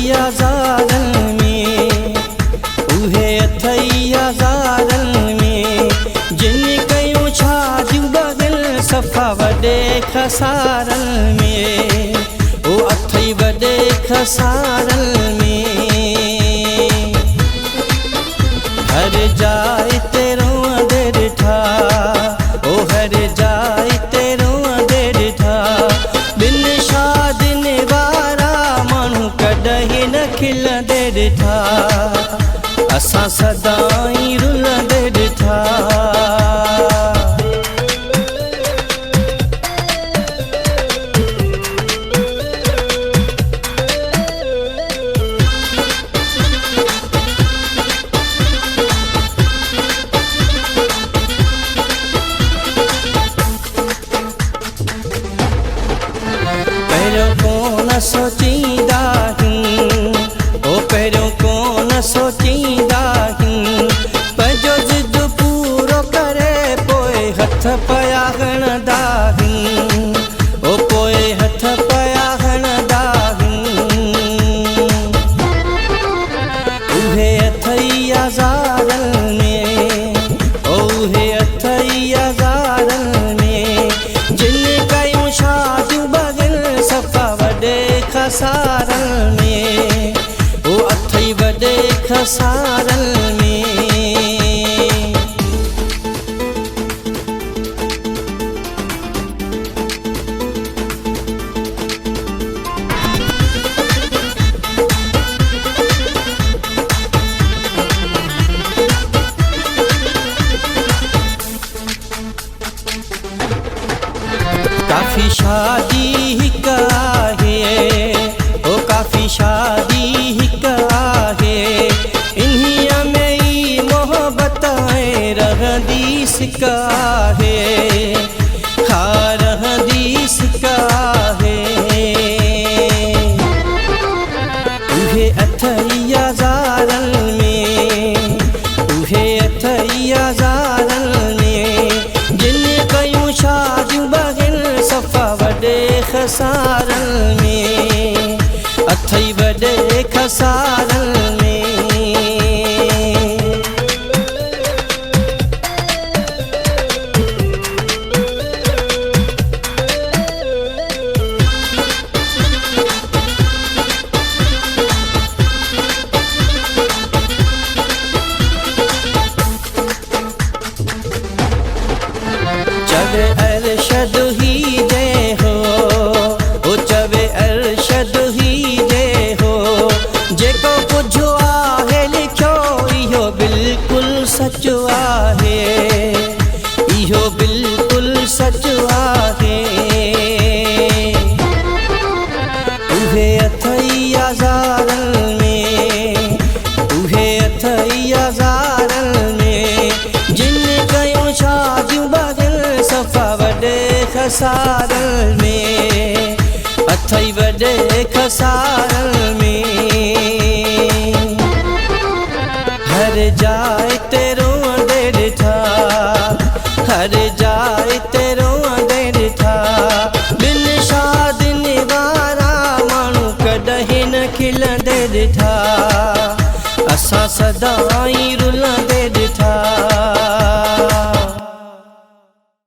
ज़ारनि में, उहे अथई ज़ारनि में, जिन कयूं शादियूं बग़ल सफ़ा वॾे खसारनि में, ओ अथई वॾे खसारनि में। हर जाए ते रोअंदे ॾिठा, ओ हर जाए ते रोअंदे ॾिठा, ॿिन शादियुनि वारा माण्हू कॾहिं न खिलंदे ॾिठा, असां सदाईं रुलंदे ॾिठा। पहिरियों कोन सोचींदा आहियूं, ओ पहिरियों कोन सोचींदा आहियूं, पंहिंजो ज़िद पूरो करे पोइ हथ पिया हणंदा आहियूं, ओ पोइ हथ पिया हणंदा आहियूं। उहे अथई ज़ारनि में, ओ उहे अथई ज़ारनि में, जिन कयूं शादियूं बग़ल सफ़ा वॾे खसारनि में, ओ अथई वॾे खसारनि में। काफ़ी शादी हिक आहे, ओ काफ़ी शादी हिक आहे, इन्हीअ में ई मोहबत ऐं रहंदी सिक आहे, हा रहंदी सिक आहे। उहे अथई ज़ारनि में, उहे अथई ज़ारनि में, जिन कयूं शादियूं बग़ल सफ़ा वॾे खसारनि में, अथई वॾे खसारनि में। चवे अरशद ही जय हो, ओ चवे अरशद ही जय हो, जेको कुझु आहे लिखियो इहो बिल्कुलु सच आहे, इहो बिल्कुलु सच आहे। उहे अथई ज़ारनि में, उहे अथई ज़ारनि में, जिन कयूं शादियूं बग़ल सफ़ा वॾे खसारनि में, अथई वॾे खसारनि में। हर जाए ते रोअंदे ॾिठा, हर जाए ते रोअंदे ॾिठा, ॿिन शादियुनि वारा माण्हू कॾहिं न खिलंदे ॾिठा, असां सदाईं रुलंदे